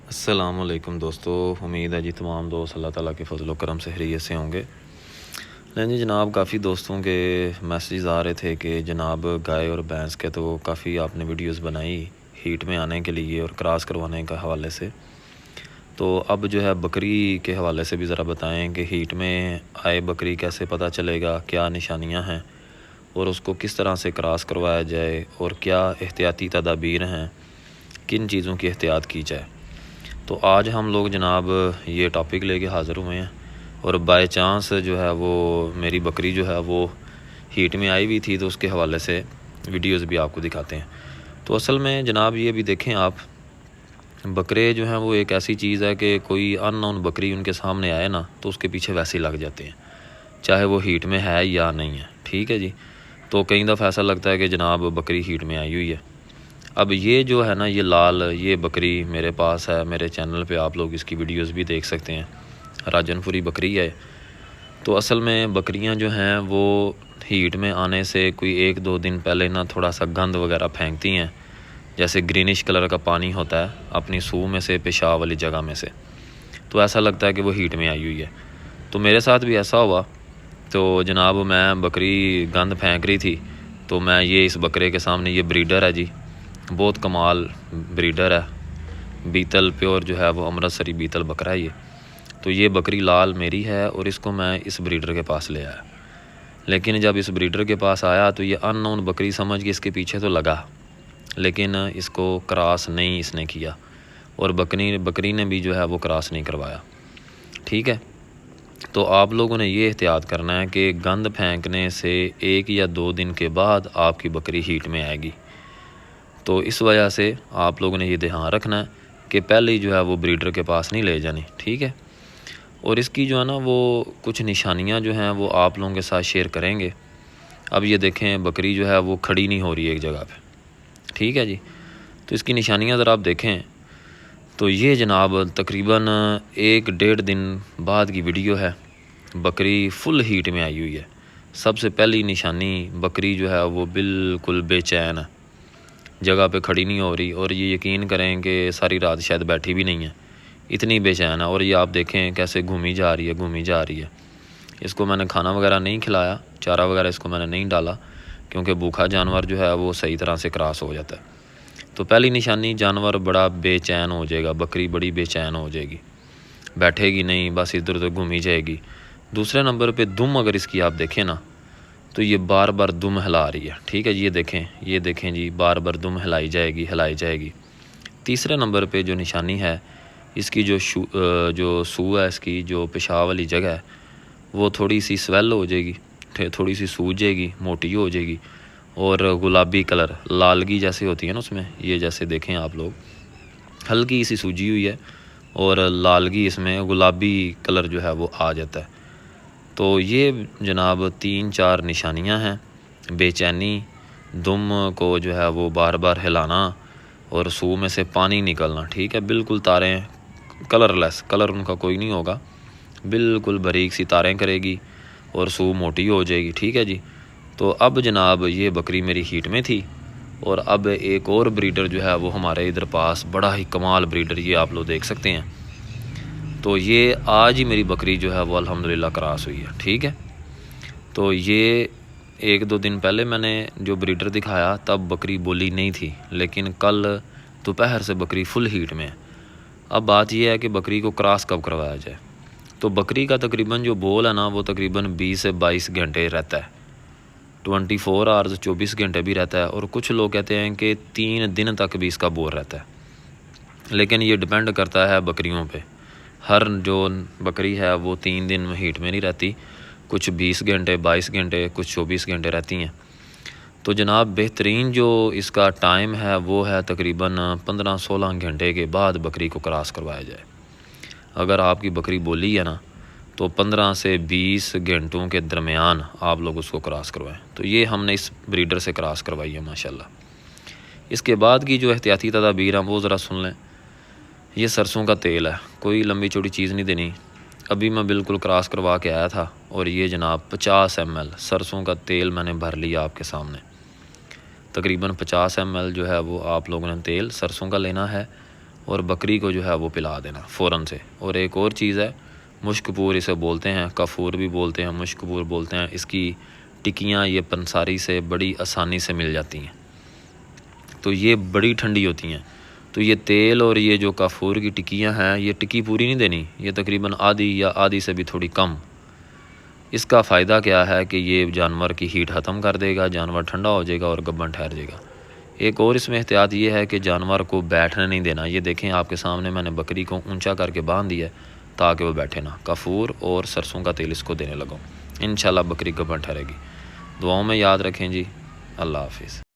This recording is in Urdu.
السلام علیکم دوستو، امید ہے جی تمام دوست اللہ تعالیٰ کے فضل و کرم سے خیریت سے ہوں گے۔ لیکن جی جناب کافی دوستوں کے میسیجز آ رہے تھے کہ جناب گائے اور بھینس کے تو کافی آپ نے ویڈیوز بنائی ہیٹ میں آنے کے لیے اور کراس کروانے کا حوالے سے، تو اب جو ہے بکری کے حوالے سے بھی ذرا بتائیں کہ ہیٹ میں آئے بکری کیسے پتہ چلے گا، کیا نشانیاں ہیں اور اس کو کس طرح سے کراس کروایا جائے اور کیا احتیاطی تدابیر ہیں، کن چیزوں کی احتیاط کی جائے۔ تو آج ہم لوگ جناب یہ ٹاپک لے کے حاضر ہوئے ہیں اور بائی چانس جو ہے وہ میری بکری جو ہے وہ ہیٹ میں آئی ہوئی تھی، تو اس کے حوالے سے ویڈیوز بھی آپ کو دکھاتے ہیں۔ تو اصل میں جناب یہ بھی دیکھیں آپ، بکرے جو ہیں وہ ایک ایسی چیز ہے کہ کوئی ان نون بکری ان کے سامنے آئے نا تو اس کے پیچھے ویسے ہی لگ جاتے ہیں، چاہے وہ ہیٹ میں ہے یا نہیں ہے، ٹھیک ہے جی۔ تو کئی دفعہ ایسا لگتا ہے کہ جناب بکری ہیٹ میں آئی ہوئی ہے۔ اب یہ جو ہے نا یہ لال یہ بکری میرے پاس ہے، میرے چینل پہ آپ لوگ اس کی ویڈیوز بھی دیکھ سکتے ہیں، راجن پوری بکری ہے۔ تو اصل میں بکریاں جو ہیں وہ ہیٹ میں آنے سے کوئی 1-2 دن پہلے نا تھوڑا سا گند وغیرہ پھینکتی ہیں، جیسے گرینش کلر کا پانی ہوتا ہے اپنی سو میں سے، پیشاب والی جگہ میں سے، تو ایسا لگتا ہے کہ وہ ہیٹ میں آئی ہوئی ہے۔ تو میرے ساتھ بھی ایسا ہوا، تو جناب میں بکری گند پھینک رہی تھی تو میں یہ اس بکرے کے سامنے، یہ بریڈر ہے جی، بہت کمال بریڈر ہے، بیتل پیور جو ہے وہ امرتسری بیتل بکرا ہے یہ۔ تو یہ بکری لال میری ہے اور اس کو میں اس بریڈر کے پاس لے آیا، لیکن جب اس بریڈر کے پاس آیا تو یہ ان نون بکری سمجھ کے اس کے پیچھے تو لگا، لیکن اس کو کراس نہیں اس نے کیا اور بکری نے بھی جو ہے وہ کراس نہیں کروایا، ٹھیک ہے۔ تو آپ لوگوں نے یہ احتیاط کرنا ہے کہ گند پھینکنے سے 1 یا 2 دن کے بعد آپ کی بکری ہیٹ میں آئے گی، تو اس وجہ سے آپ لوگوں نے یہ دھیان رکھنا ہے کہ پہلے ہی جو ہے وہ بریڈر کے پاس نہیں لے جانی، ٹھیک ہے۔ اور اس کی جو ہے نا وہ کچھ نشانیاں جو ہیں وہ آپ لوگوں کے ساتھ شیئر کریں گے۔ اب یہ دیکھیں بکری جو ہے وہ کھڑی نہیں ہو رہی ہے ایک جگہ پہ، ٹھیک ہے جی۔ تو اس کی نشانیاں ذرا آپ دیکھیں، تو یہ جناب تقریباً 1-1.5 دن بعد کی ویڈیو ہے، بکری فل ہیٹ میں آئی ہوئی ہے۔ سب سے پہلی نشانی بکری جو ہے وہ بالکل بے چین ہے، جگہ پہ کھڑی نہیں ہو رہی، اور یہ یقین کریں کہ ساری رات شاید بیٹھی بھی نہیں ہے، اتنی بے چین ہے۔ اور یہ آپ دیکھیں کیسے گھومی جا رہی ہے۔ اس کو میں نے کھانا وغیرہ نہیں کھلایا، چارہ وغیرہ اس کو میں نے نہیں ڈالا، کیونکہ بھوکا جانور جو ہے وہ صحیح طرح سے کراس ہو جاتا ہے۔ تو پہلی نشانی جانور بڑا بے چین ہو جائے گا، بکری بڑی بے چین ہو جائے گی، بیٹھے گی نہیں، بس ادھر ادھر گھومی جائے گی۔ دوسرے نمبر پہ دم اگر اس کی آپ دیکھیں نا تو یہ بار بار دم ہلا رہی ہے، ٹھیک ہے جی۔ یہ دیکھیں جی، بار بار دم ہلائی جائے گی۔ تیسرے نمبر پہ جو نشانی ہے اس کی جو سو ہے، اس کی جو پیشاب والی جگہ ہے وہ تھوڑی سی سویل ہو جائے گی، تھوڑی سی سوج جائے گی، موٹی ہو جائے گی، اور گلابی کلر لالگی جیسے ہوتی ہے نا اس میں، یہ جیسے دیکھیں آپ لوگ ہلکی سی سوجی ہوئی ہے اور لالگی اس میں گلابی کلر جو ہے وہ آ جاتا ہے۔ تو یہ جناب 3-4 نشانیاں ہیں، بے چینی، دم کو جو ہے وہ بار بار ہلانا اور سو میں سے پانی نکلنا، ٹھیک ہے، بالکل تاریں کلر لیس، کلر ان کا کوئی نہیں ہوگا، بالکل باریک سی تاریں کرے گی اور سو موٹی ہو جائے گی، ٹھیک ہے جی۔ تو اب جناب یہ بکری میری ہیٹ میں تھی، اور اب ایک اور بریڈر جو ہے وہ ہمارے ادھر پاس، بڑا ہی کمال بریڈر، یہ آپ لوگ دیکھ سکتے ہیں۔ تو یہ آج ہی میری بکری جو ہے وہ الحمدللہ کراس ہوئی ہے، ٹھیک ہے۔ تو یہ 1-2 دن پہلے میں نے جو بریڈر دکھایا تب بکری بولی نہیں تھی، لیکن کل دوپہر سے بکری فل ہیٹ میں ہے۔ اب بات یہ ہے کہ بکری کو کراس کب کروایا جائے۔ تو بکری کا تقریباً جو بول ہے نا وہ تقریباً 20 سے 22 گھنٹے رہتا ہے، 24 آورز 24 گھنٹے بھی رہتا ہے، اور کچھ لوگ کہتے ہیں کہ 3 دن تک بھی اس کا بول رہتا ہے، لیکن یہ ڈیپینڈ کرتا ہے بکریوں پہ۔ ہر جو بکری ہے وہ 3 دن ہیٹ میں نہیں رہتی، کچھ 20 گھنٹے 22 گھنٹے، کچھ 24 گھنٹے رہتی ہیں۔ تو جناب بہترین جو اس کا ٹائم ہے وہ ہے تقریباً 15-16 گھنٹے کے بعد بکری کو کراس کروایا جائے۔ اگر آپ کی بکری بولی ہے نا تو 15 سے 20 گھنٹوں کے درمیان آپ لوگ اس کو کراس کروائیں۔ تو یہ ہم نے اس بریڈر سے کراس کروائی ہے ماشاءاللہ۔ اس کے بعد کی جو احتیاطی تدابیر ہیں وہ ذرا سن لیں۔ یہ سرسوں کا تیل ہے، کوئی لمبی چوڑی چیز نہیں دینی۔ ابھی میں بالکل کراس کروا کے آیا تھا، اور یہ جناب 50 ml سرسوں کا تیل میں نے بھر لیا آپ کے سامنے۔ تقریباً 50 ml جو ہے وہ آپ لوگوں نے تیل سرسوں کا لینا ہے، اور بکری کو جو ہے وہ پلا دینا فوراً سے۔ اور ایک اور چیز ہے، مشک پور اسے بولتے ہیں، کافور بھی بولتے ہیں، مشک پور بولتے ہیں۔ اس کی ٹکیاں یہ پنساری سے بڑی آسانی سے مل جاتی ہیں، تو یہ بڑی ٹھنڈی ہوتی ہیں۔ تو یہ تیل اور یہ جو کافور کی ٹکیاں ہیں، یہ ٹکی پوری نہیں دینی، یہ تقریباً آدھی یا آدھی سے بھی تھوڑی کم۔ اس کا فائدہ کیا ہے کہ یہ جانور کی ہیٹ ختم کر دے گا، جانور ٹھنڈا ہو جائے گا اور گبن ٹھہر جائے گا۔ ایک اور اس میں احتیاط یہ ہے کہ جانور کو بیٹھنے نہیں دینا۔ یہ دیکھیں آپ کے سامنے میں نے بکری کو اونچا کر کے باندھ دیا ہے تاکہ وہ بیٹھے نہ۔ کافور اور سرسوں کا تیل اس کو دینے لگا، انشاءاللہ بکری گبن ٹھہرے گی۔ دعاؤں میں یاد رکھیں جی۔ اللہ حافظ۔